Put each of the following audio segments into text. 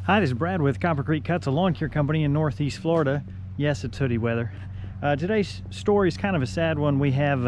Hi, this is Brad with Copper Creek Cuts, a lawn care company in Northeast Florida. Yes, it's hoodie weather. Today's story is kind of a sad one. We have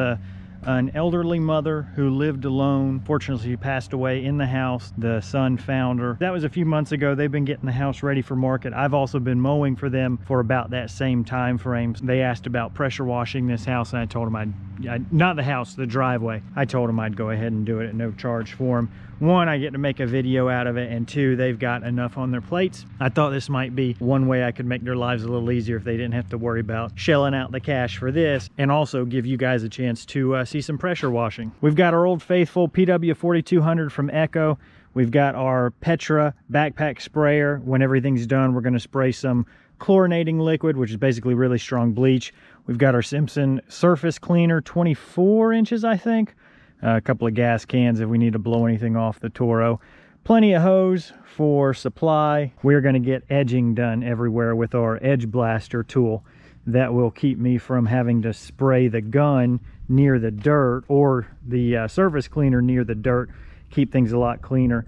an elderly mother who lived alone. Fortunately, she passed away in the house. The son found her. That was a few months ago. They've been getting the house ready for market. I've also been mowing for them for about that same time frame. They asked about pressure washing this house, and I told them not the house, the driveway. I told them I'd go ahead and do it at no charge for them. One, I get to make a video out of it, and two, they've got enough on their plates. I thought this might be one way I could make their lives a little easier if they didn't have to worry about shelling out the cash for this, and also give you guys a chance to see some pressure washing. We've got our old faithful PW 4200 from Echo. We've got our Petra backpack sprayer. When everything's done, we're going to spray some chlorinating liquid, which is basically really strong bleach. We've got our Simpson surface cleaner, 24 inches, I think. A couple of gas cans if we need to blow anything off the Toro. Plenty of hose for supply. We're going to get edging done everywhere with our Edge Blaster tool. That will keep me from having to spray the gun near the dirt or the surface cleaner near the dirt. Keep things a lot cleaner.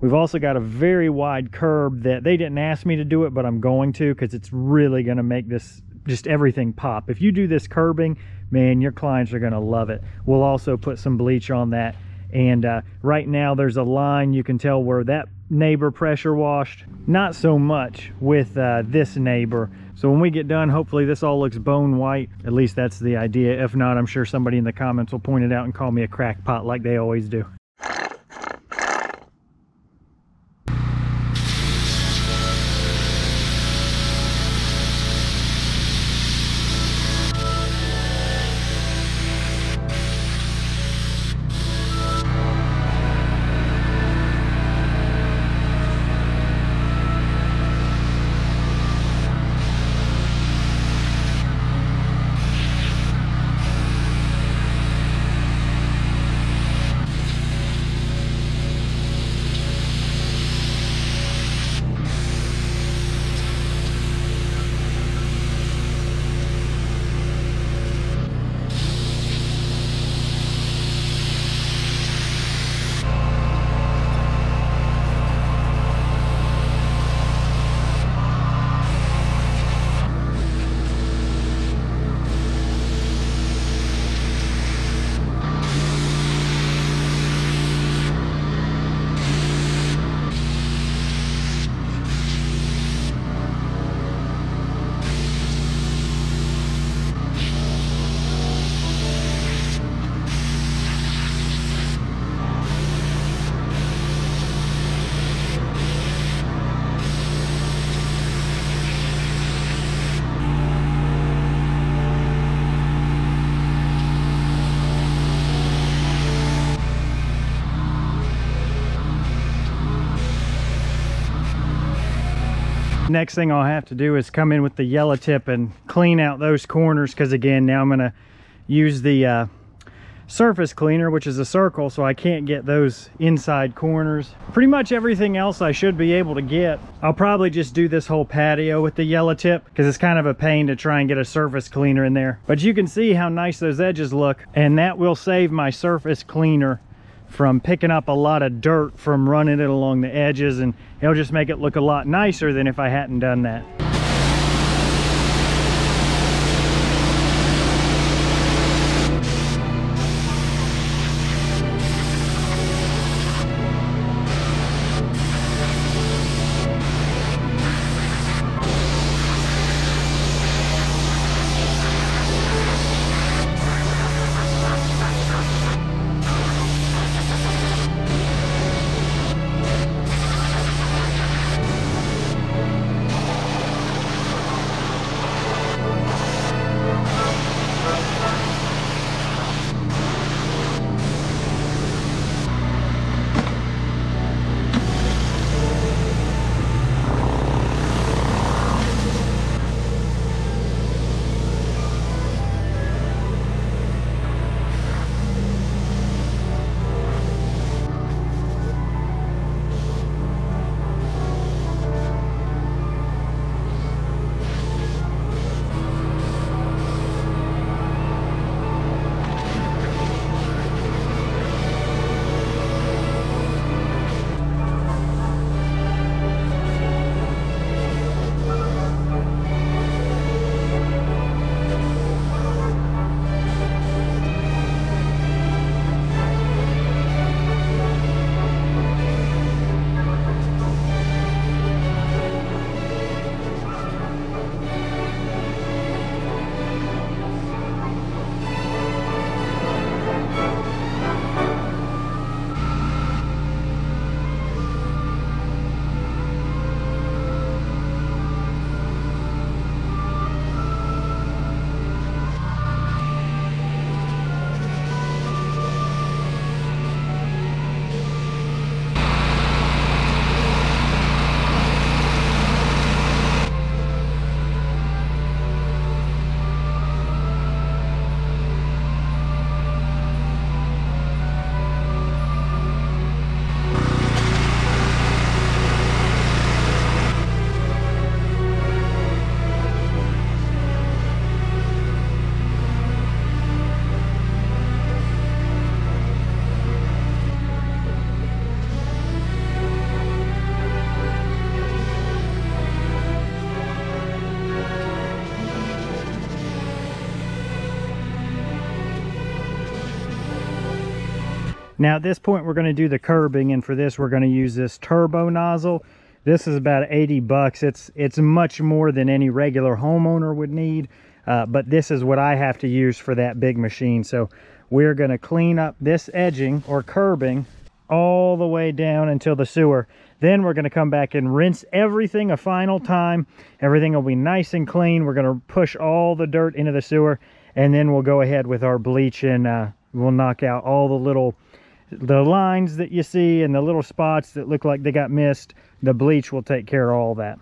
We've also got a very wide curb that they didn't ask me to do it, but I'm going to, because it's really going to make this just everything pop. If you do this curbing, man, your clients are going to love it. We'll also put some bleach on that. And right now there's a line, you can tell where that neighbor pressure washed. Not so much with this neighbor. So when we get done, hopefully this all looks bone white. At least that's the idea. If not, I'm sure somebody in the comments will point it out and call me a crackpot like they always do. Next thing I'll have to do is come in with the yellow tip and clean out those corners, because again, now I'm going to use the surface cleaner, which is a circle, so I can't get those inside corners. Pretty much everything else I should be able to get. I'll probably just do this whole patio with the yellow tip, because it's kind of a pain to try and get a surface cleaner in there. But you can see how nice those edges look, and that will save my surface cleaner from picking up a lot of dirt from running it along the edges, and it'll just make it look a lot nicer than if I hadn't done that. Now at this point we're going to do the curbing, and for this we're going to use this turbo nozzle. This is about 80 bucks. It's much more than any regular homeowner would need, but this is what I have to use for that big machine. So we're going to clean up this edging or curbing all the way down until the sewer. Then we're going to come back and rinse everything a final time. Everything will be nice and clean. We're going to push all the dirt into the sewer, and then we'll go ahead with our bleach, and we'll knock out all the lines that you see and the little spots that look like they got missed. The bleach will take care of all that.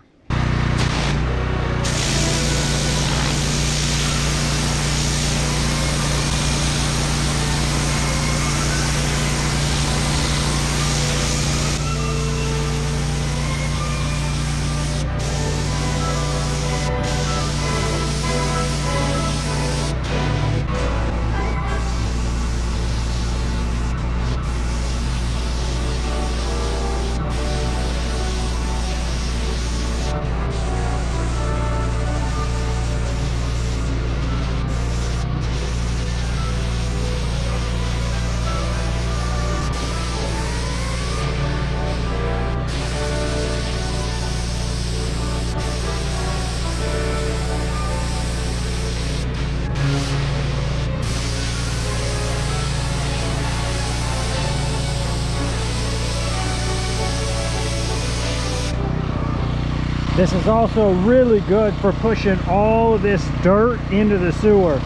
This is also really good for pushing all of this dirt into the sewer.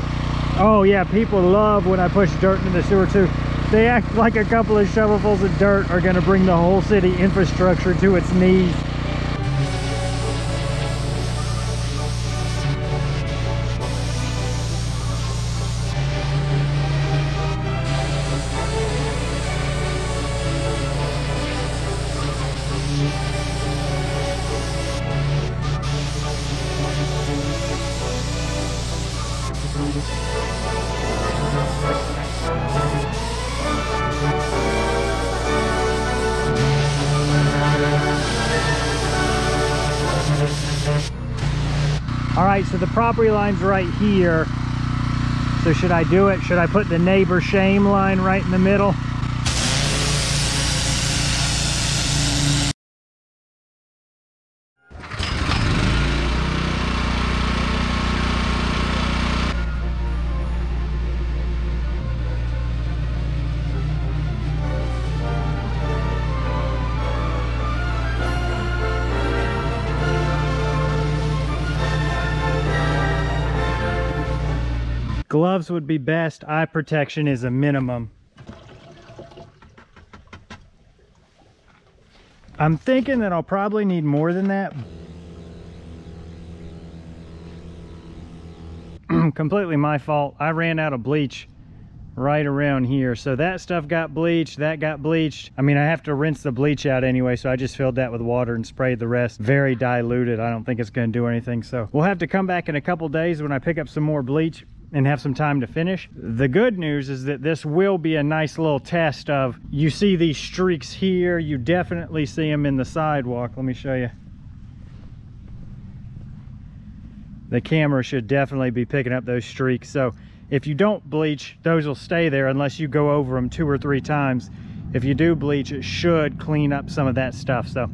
Oh yeah, people love when I push dirt into the sewer too. They act like a couple of shovelfuls of dirt are going to bring the whole city infrastructure to its knees. All right, so the property line's right here. So should I do it? Should I put the neighbor shame line right in the middle? Gloves would be best. Eye protection is a minimum. I'm thinking that I'll probably need more than that. Completely my fault. I ran out of bleach right around here. So that stuff got bleached, that got bleached. I mean, I have to rinse the bleach out anyway, so I just filled that with water and sprayed the rest. Very diluted. I don't think it's going to do anything. So we'll have to come back in a couple days when I pick up some more bleach and have some time to finish. The good news is that this will be a nice little test of, you see these streaks here, you definitely see them in the sidewalk. Let me show you. The camera should definitely be picking up those streaks. So if you don't bleach, those will stay there unless you go over them 2 or 3 times. If you do bleach, it should clean up some of that stuff. So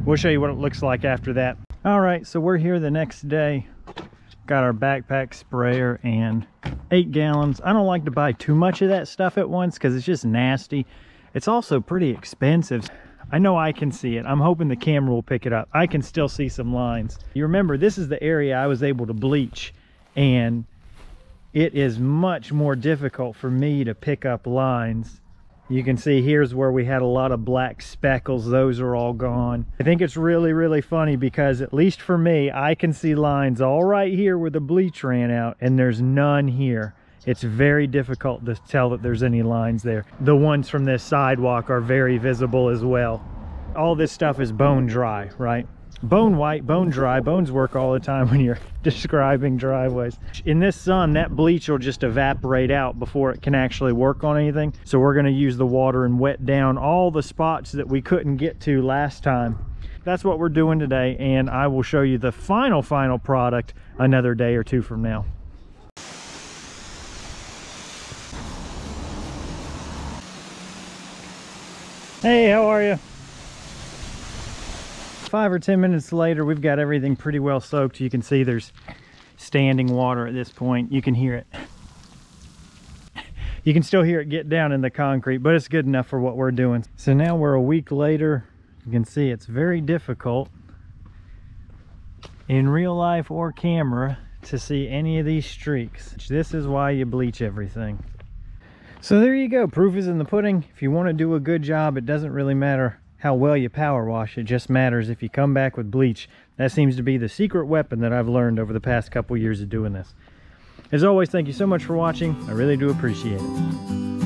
we'll show you what it looks like after that. All right, so we're here the next day. Got our backpack sprayer and 8 gallons. I don't like to buy too much of that stuff at once because it's just nasty. It's also pretty expensive. I know I can see it. I'm hoping the camera will pick it up. I can still see some lines. You remember, this is the area I was able to bleach, and it is much more difficult for me to pick up lines. You can see here's where we had a lot of black speckles. Those are all gone. I think it's really, really funny because, at least for me, I can see lines all right here where the bleach ran out, and there's none here. It's very difficult to tell that there's any lines there. The ones from this sidewalk are very visible as well. All this stuff is bone dry, right? Bone white, bone dry. Bones work all the time when you're describing driveways. In this sun, that bleach will just evaporate out before it can actually work on anything. So we're gonna use the water and wet down all the spots that we couldn't get to last time. That's what we're doing today, and I will show you the final product another day or 2 from now. Hey, how are you? 5 or 10 minutes later, we've got everything pretty well soaked. You can see there's standing water at this point. You can hear it. You can still hear it get down in the concrete, but it's good enough for what we're doing. So now we're a week later. You can see it's very difficult in real life or camera to see any of these streaks. This is why you bleach everything. So there you go, proof is in the pudding. If you want to do a good job, it doesn't really matter how well you power wash, it just matters if you come back with bleach. That seems to be the secret weapon that I've learned over the past couple years of doing this. As always, thank you so much for watching. I really do appreciate it.